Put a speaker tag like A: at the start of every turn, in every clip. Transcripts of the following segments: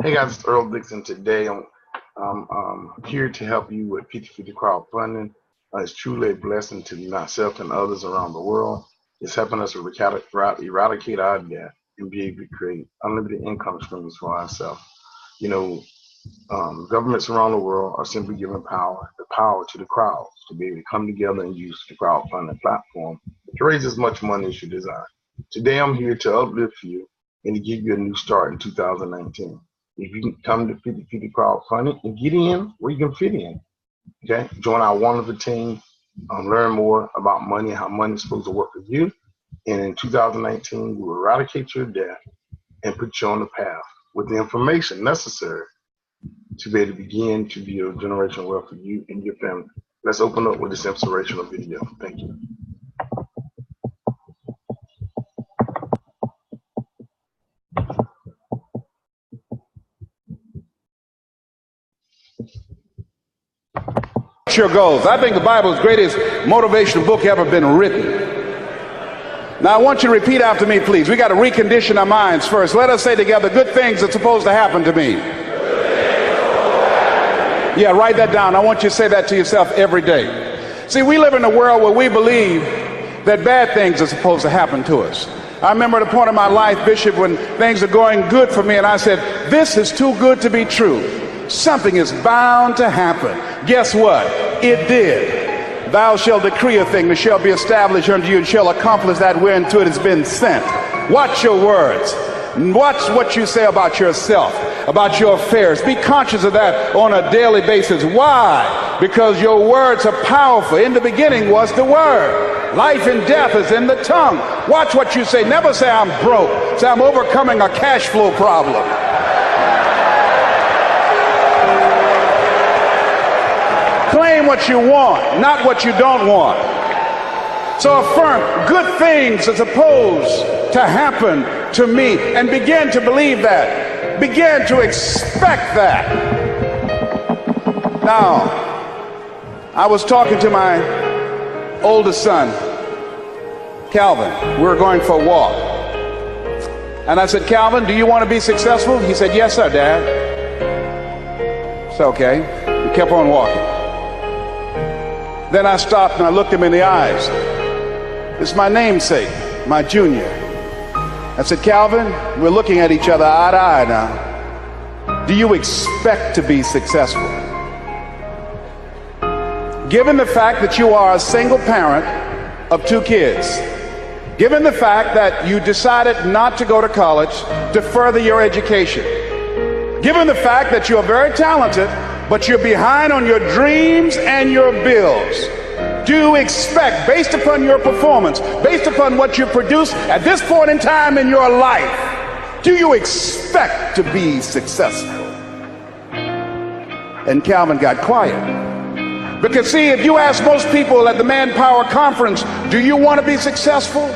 A: Hey guys, it's Earl Dixon. Today I'm here to help you with 50/50 crowdfunding. It's truly a blessing to myself and others around the world. It's helping us to eradicate our debt and be able to create unlimited income streams for ourselves. You know, governments around the world are simply giving the power to the crowds to be able to come together and use the crowdfunding platform to raise as much money as you desire. Today I'm here to uplift you and to give you a new start in 2019. If you can come to 50/50 crowdfunding and get in where you can fit in, okay? Join our wonderful team, learn more about money, how money is supposed to work for you. And in 2019, we will eradicate your debt and put you on the path with the information necessary to be able to begin to build generational wealth for you and your family. Let's open up with this inspirational video. Thank you.
B: Your goals. I think the Bible is the greatest motivational book ever been written. Now I want you to repeat after me, please. We got to recondition our minds first. Let us say together, good things are supposed to happen to me. Yeah, write that down. I want you to say that to yourself every day. See, we live in a world where we believe that bad things are supposed to happen to us. I remember at a point in my life, Bishop, when things are going good for me, and I said, this is too good to be true. Something is bound to happen. Guess what? It did. Thou shalt decree a thing that shall be established unto you and shall accomplish that whereunto it has been sent. Watch your words. Watch what you say about yourself, about your affairs. Be conscious of that on a daily basis. Why? Because your words are powerful. In the beginning was the Word. Life and death is in the tongue. Watch what you say. Never say I'm broke. Say I'm overcoming a cash flow problem. Claim what you want, not what you don't want. So affirm, good things are supposed to happen to me, and begin to believe that. Begin to expect that. Now, I was talking to my oldest son, Calvin. We were going for a walk. And I said, Calvin, do you want to be successful? He said, yes, sir, Dad. So, okay. We kept on walking. Then I stopped and I looked him in the eyes. This is my namesake, my junior. I said, Calvin, we're looking at each other eye to eye now. Do you expect to be successful? Given the fact that you are a single parent of 2 kids, given the fact that you decided not to go to college to further your education, given the fact that you are very talented, but you're behind on your dreams and your bills, do you expect, based upon your performance, based upon what you produce at this point in time in your life, do you expect to be successful? And Calvin got quiet. Because see, if you ask most people at the Manpower Conference, do you want to be successful?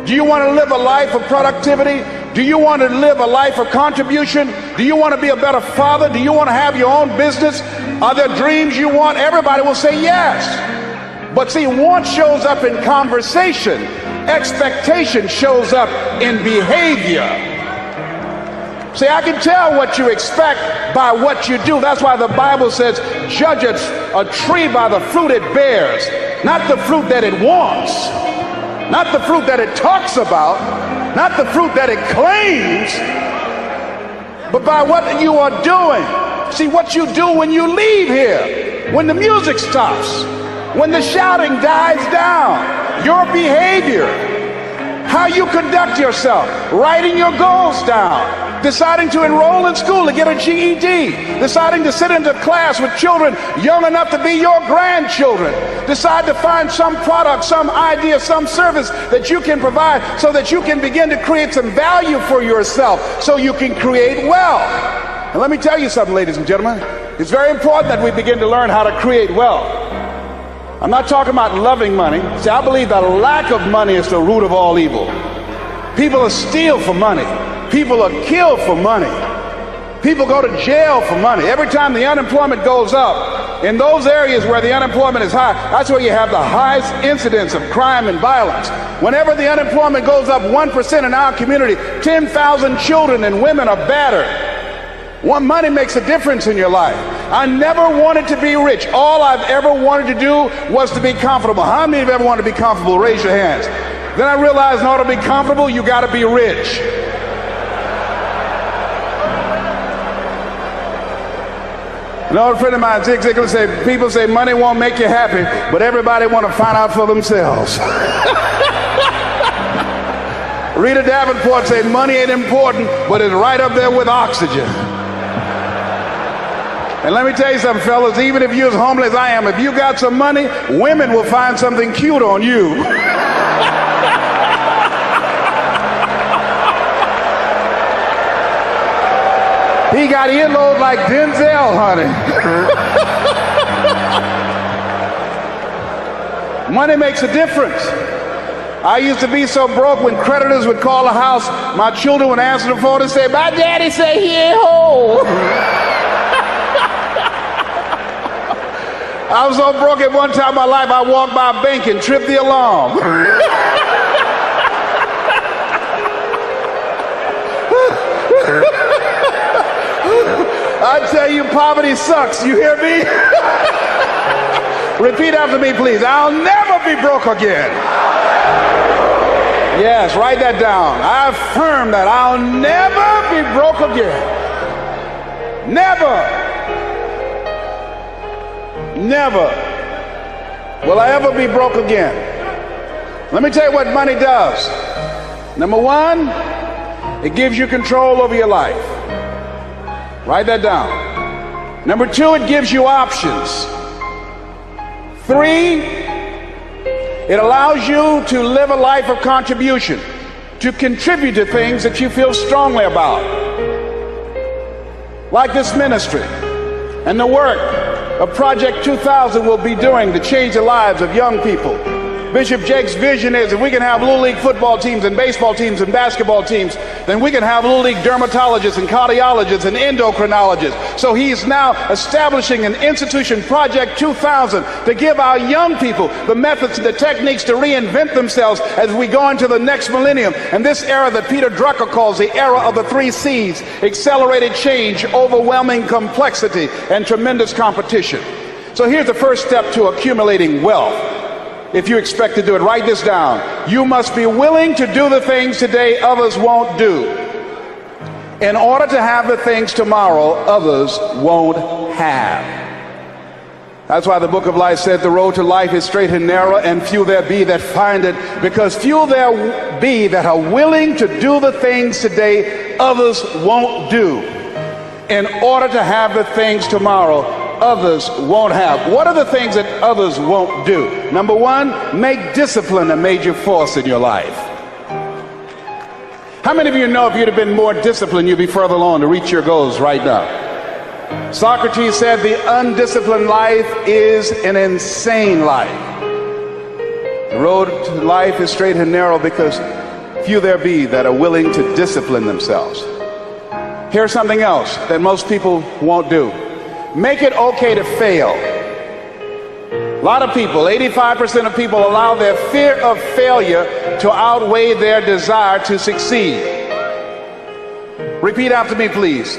B: Do you want to live a life of productivity? Do you want to live a life of contribution? Do you want to be a better father? Do you want to have your own business? Are there dreams you want? Everybody will say yes. But see, want shows up in conversation. Expectation shows up in behavior. See, I can tell what you expect by what you do. That's why the Bible says, judge a tree by the fruit it bears, not the fruit that it wants, not the fruit that it talks about, not the fruit that it claims, but by what you are doing. See, what you do when you leave here, when the music stops, when the shouting dies down, your behavior, how you conduct yourself, writing your goals down, deciding to enroll in school to get a GED, deciding to sit into class with children young enough to be your grandchildren, decide to find some product, some idea, some service that you can provide so that you can begin to create some value for yourself so you can create wealth. And let me tell you something, ladies and gentlemen, it's very important that we begin to learn how to create wealth. I'm not talking about loving money. See, I believe the lack of money is the root of all evil. People steal for money. People are killed for money. People go to jail for money. Every time the unemployment goes up, in those areas where the unemployment is high, that's where you have the highest incidence of crime and violence. Whenever the unemployment goes up 1% in our community, 10,000 children and women are battered. Money makes a difference in your life. I never wanted to be rich. All I've ever wanted to do was to be comfortable. How many of you ever wanted to be comfortable? Raise your hands. Then I realized in order to be comfortable, you got to be rich. An old friend of mine, Zig Ziglar, said, people say money won't make you happy, but everybody want to find out for themselves. Rita Davenport said money ain't important, but it's right up there with oxygen. And let me tell you something, fellas, even if you're as homeless as I am, if you got some money, women will find something cute on you. He got earlobes like Denzel, honey. Money makes a difference. I used to be so broke when creditors would call the house, my children would answer the phone and say, my daddy say he ain't home. I was so broke at one time in my life, I walked by a bank and tripped the alarm. I tell you, poverty sucks. You hear me? Repeat after me, please. I'll never be broke again. Yes, write that down. I affirm that I'll never be broke again. Never. Never will I ever be broke again. Let me tell you what money does. Number one, it gives you control over your life. Write that down. Number two, it gives you options. Three, it allows you to live a life of contribution, to contribute to things that you feel strongly about. Like this ministry and the work of Project 2000 will be doing to change the lives of young people. Bishop Jake's vision is if we can have Little League football teams and baseball teams and basketball teams, then we can have Little League dermatologists and cardiologists and endocrinologists. So he's now establishing an institution, Project 2000, to give our young people the methods and the techniques to reinvent themselves as we go into the next millennium. And this era that Peter Drucker calls the era of the 3 C's, accelerated change, overwhelming complexity, and tremendous competition. So here's the first step to accumulating wealth. If you expect to do it, write this down. You must be willing to do the things today others won't do, in order to have the things tomorrow others won't have. That's why the book of life said the road to life is straight and narrow, and few there be that find it, because few there be that are willing to do the things today others won't do, in order to have the things tomorrow others won't have. What are the things that others won't do? Number one, make discipline a major force in your life. How many of you know if you'd have been more disciplined, you'd be further along to reach your goals right now? Socrates said the undisciplined life is an insane life. The road to life is straight and narrow because few there be that are willing to discipline themselves. Here's something else that most people won't do. Make it okay to fail. A lot of people, 85% of people, allow their fear of failure to outweigh their desire to succeed. Repeat after me, please.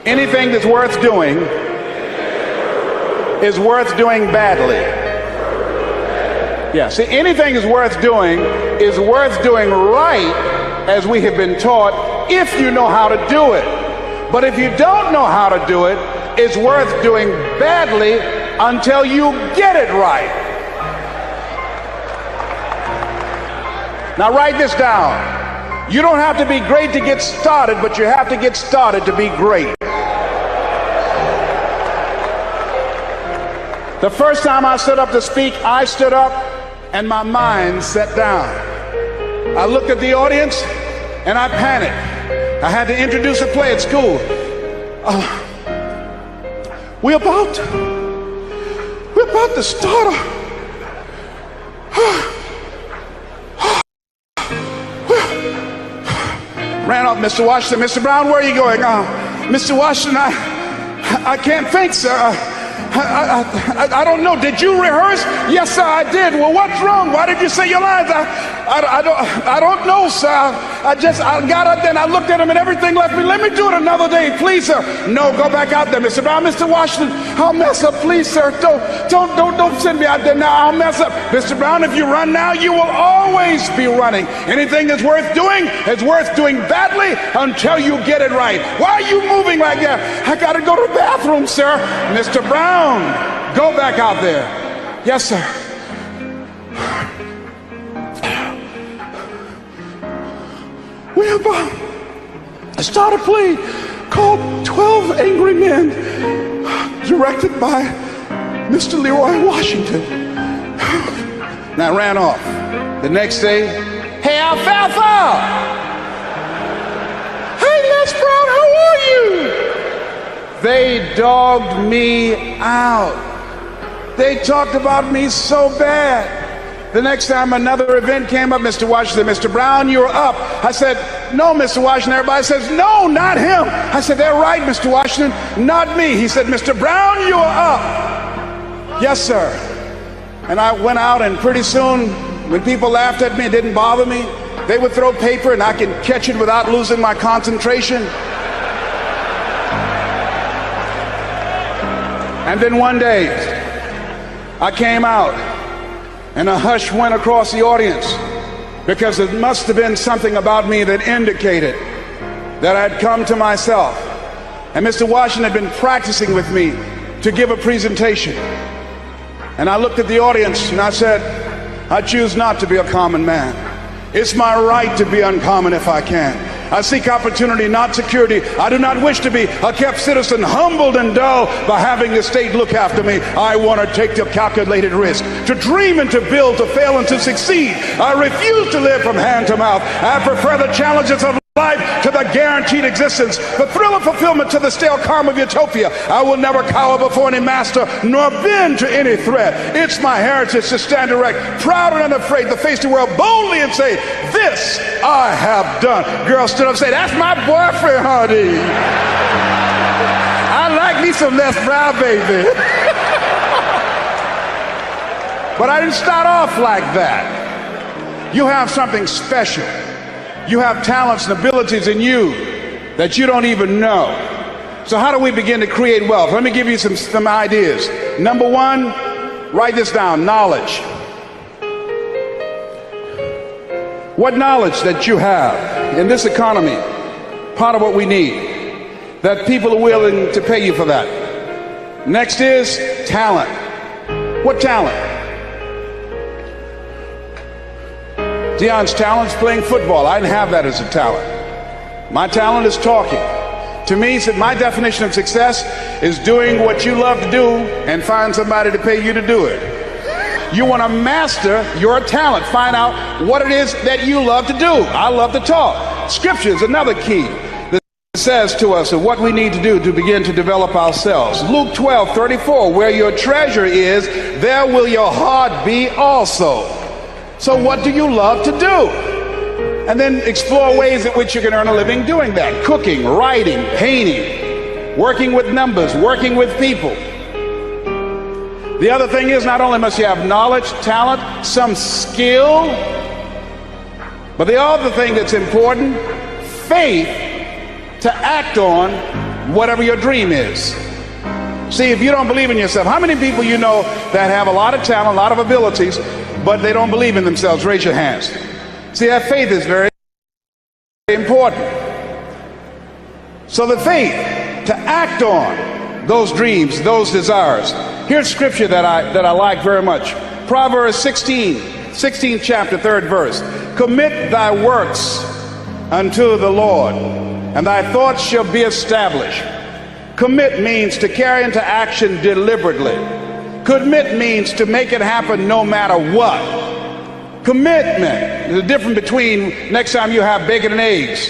B: Anything that's worth doing is worth doing badly. Yeah, see, anything is worth doing right, as we have been taught, if you know how to do it. But if you don't know how to do it, it's worth doing badly until you get it right. Now write this down. You don't have to be great to get started, but you have to get started to be great. The first time I stood up to speak, I stood up and my mind sat down. I looked at the audience and I panicked. I had to introduce a play at school. We're about to start ran off, Mr. Washington. Mr. Brown, where are you going? Mr. Washington, I can't think, sir. I don't know. Did you rehearse? Yes, sir, I did. Well, what's wrong? Why did you say your lines? I don't know, sir. I got up there and I looked at him and everything left me. Let me do it another day, please, sir. No, go back out there, Mr. Brown. Mr. Washington, I'll mess up, please, sir. Don't send me out there now. I'll mess up. Mr. Brown, if you run now, you will always be running. Anything that's worth doing is worth doing badly until you get it right. Why are you moving like that? I got to go to the bathroom, sir. Mr. Brown, go back out there. Yes, sir. We about start a play called 12 Angry Men, directed by Mr. Leroy Washington. And I ran off. The next day, hey, Alfalfa! Hey, Les Brown, how are you? They dogged me out. They talked about me so bad. The next time another event came up, Mr. Washington, Mr. Brown, you're up. I said, no, Mr. Washington. Everybody says, no, not him. I said, they're right, Mr. Washington, not me. He said, Mr. Brown, you're up. Yes, sir. And I went out, and pretty soon, when people laughed at me, it didn't bother me. They would throw paper, and I could catch it without losing my concentration. And then one day, I came out, and a hush went across the audience, because it must have been something about me that indicated that I'd come to myself. And Mr. Washington had been practicing with me to give a presentation. And I looked at the audience and I said, I choose not to be a common man. It's my right to be uncommon if I can. I seek opportunity, not security. I do not wish to be a kept citizen, humbled and dull by having the state look after me. I want to take the calculated risk, to dream and to build, to fail and to succeed. I refuse to live from hand to mouth. I prefer the challenges of life to the guaranteed existence, the thrill of fulfillment to the stale calm of utopia. I will never cower before any master, nor bend to any threat. It's my heritage to stand erect, proud and unafraid, to face the world boldly and say, this I have done. Girl stood up and said, that's my boyfriend, honey. I like me some Les Brown, baby. But I didn't start off like that. You have something special. You have talents and abilities in you that you don't even know. So how do we begin to create wealth? Let me give you some ideas. Number one, write this down, knowledge. What knowledge that you have in this economy, part of what we need, that people are willing to pay you for that. Next is talent. What talent? Dion's talent is playing football. I didn't have that as a talent. My talent is talking. To me, my definition of success is doing what you love to do and find somebody to pay you to do it. You want to master your talent. Find out what it is that you love to do. I love to talk. Scripture is another key that says to us of what we need to do to begin to develop ourselves. Luke 12:34, where your treasure is, there will your heart be also. So what do you love to do? And then explore ways in which you can earn a living doing that. Cooking, writing, painting, working with numbers, working with people. The other thing is, not only must you have knowledge, talent, some skill, but the other thing that's important, faith to act on whatever your dream is. See, if you don't believe in yourself, how many people you know that have a lot of talent, a lot of abilities, but they don't believe in themselves? Raise your hands. See, that faith is very important. So the faith to act on those dreams, those desires. Here's scripture that I like very much. Proverbs 16th chapter, 3rd verse. Commit thy works unto the Lord, and thy thoughts shall be established. Commit means to carry into action deliberately. Commit means to make it happen no matter what. Commitment. There's a difference between next time you have bacon and eggs.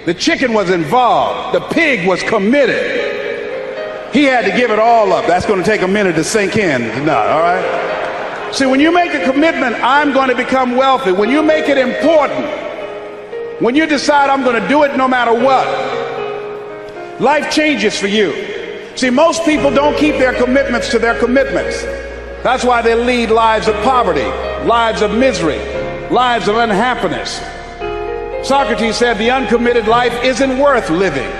B: The chicken was involved. The pig was committed. He had to give it all up. That's going to take a minute to sink in. No, all right? See, when you make a commitment, I'm going to become wealthy. When you make it important, when you decide I'm going to do it no matter what, life changes for you. See, most people don't keep their commitments to their commitments. That's why they lead lives of poverty, lives of misery, lives of unhappiness. Socrates said the uncommitted life isn't worth living.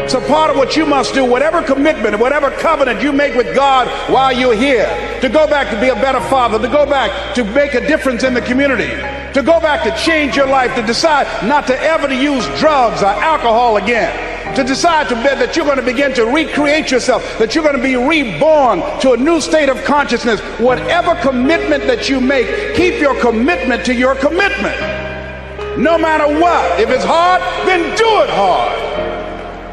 B: So part of what you must do, whatever commitment, whatever covenant you make with God while you're here, to go back to be a better father, to go back to make a difference in the community, to go back to change your life, to decide not to ever to use drugs or alcohol again, to decide that you're going to begin to recreate yourself, that you're going to be reborn to a new state of consciousness. Whatever commitment that you make, keep your commitment to your commitment. No matter what. If it's hard, then do it hard.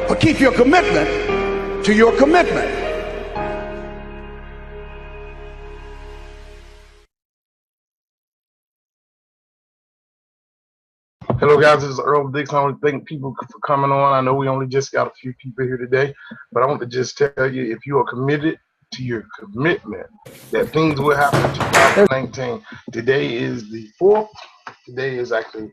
B: But keep your commitment to your commitment.
A: Hello guys, this is Earl Dixon. I want to thank people for coming on. I know we only just got a few people here today, but I want to just tell you, if you are committed to your commitment, that things will happen in 2019. Today is the 4th. Today is actually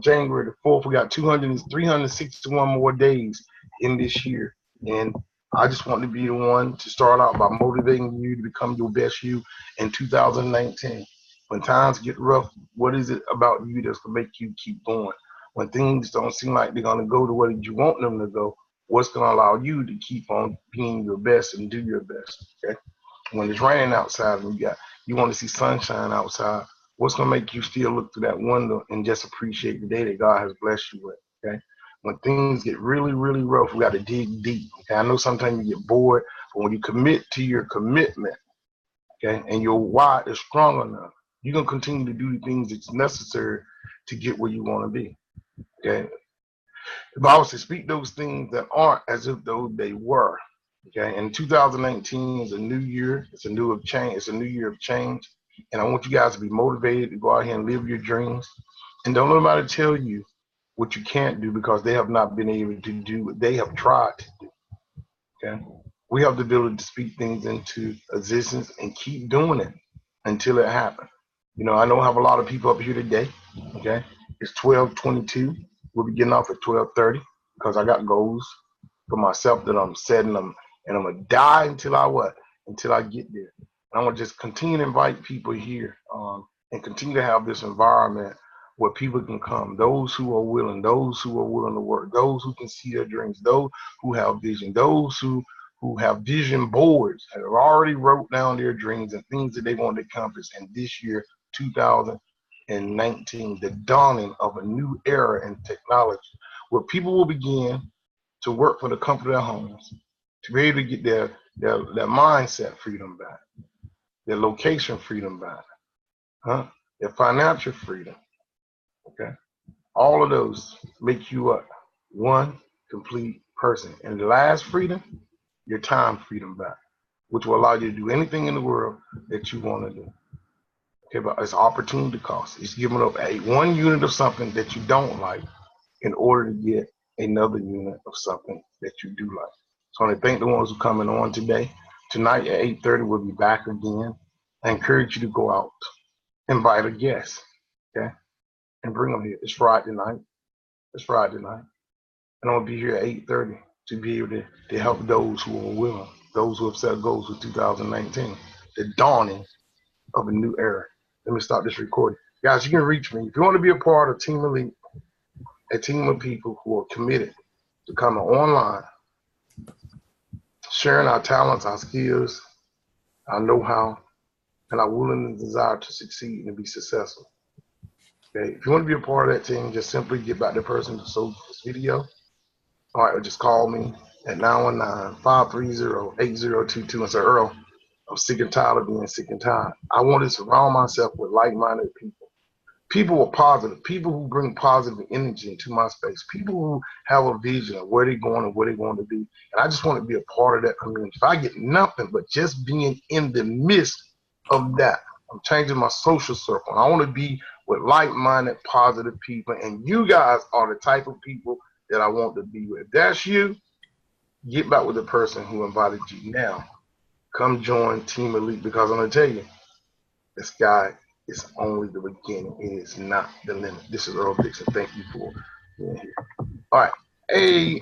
A: January the 4th. We got 361 more days in this year. And I just want to be the one to start out by motivating you to become your best you in 2019. When times get rough, what is it about you that's going to make you keep going? When things don't seem like they're going to go the way that you want them to go, what's going to allow you to keep on being your best and do your best? Okay. When it's raining outside and you want to see sunshine outside, what's going to make you still look through that window and just appreciate the day that God has blessed you with? Okay. When things get really, really rough, we got to dig deep. Okay. I know sometimes you get bored, but when you commit to your commitment, okay, and your why is strong enough, you're going to continue to do the things that's necessary to get where you want to be. Okay. The Bible says, speak those things that aren't as if though they were. Okay. And 2019 is a new year. It's a new change. It's a new year of change. And I want you guys to be motivated to go out here and live your dreams. And don't let nobody tell you what you can't do, because they have not been able to do what they have tried to do. Okay. We have the ability to speak things into existence and keep doing it until it happens. You know, I know I have a lot of people up here today. Okay. It's 12:22. We'll be getting off at 12:30 because I got goals for myself that I'm setting them, and I'm going to die until I get there. And I want to just continue to invite people here and continue to have this environment where people can come, those who are willing to work, those who can see their dreams, those who have vision, those who have vision boards that have already wrote down their dreams and things that they want to accomplish in this year, 2019, the dawning of a new era in technology, where people will begin to work for the comfort of their homes, to be able to get their mindset freedom back, their location freedom back, their financial freedom. Okay, all of those make you one complete person. And the last freedom, your time freedom back, which will allow you to do anything in the world that you want to do. Okay, but it's opportunity cost. It's giving up one unit of something that you don't like in order to get another unit of something that you do like. So I want to thank the ones who are coming on today. Tonight at 8:30, we'll be back again. I encourage you to go out, invite a guest, okay, and bring them here. It's Friday night. And I'm going to be here at 8:30 to be able to help those who are willing, those who have set goals for 2019, the dawning of a new era. Let me start this recording. Guys, you can reach me. If you want to be a part of Team Elite, a team of people who are committed to coming online, sharing our talents, our skills, our know-how, and our willingness and desire to succeed and be successful. Okay, if you want to be a part of that team, just simply get back to the person who sold this video. All right, or just call me at 919-530-8022 and say, Earl, I'm sick and tired of being sick and tired. I want to surround myself with like-minded people. People who are positive, people who bring positive energy into my space, people who have a vision of where they're going and where they want to be. And I just want to be a part of that community. If I get nothing but just being in the midst of that, I'm changing my social circle. And I want to be with like-minded, positive people. And you guys are the type of people that I want to be with. If that's you, get back with the person who invited you now. Come join Team Elite, because I'm going to tell you, the sky is only the beginning. It is not the limit. This is Earl Dixon. Thank you for being here. All right. Hey,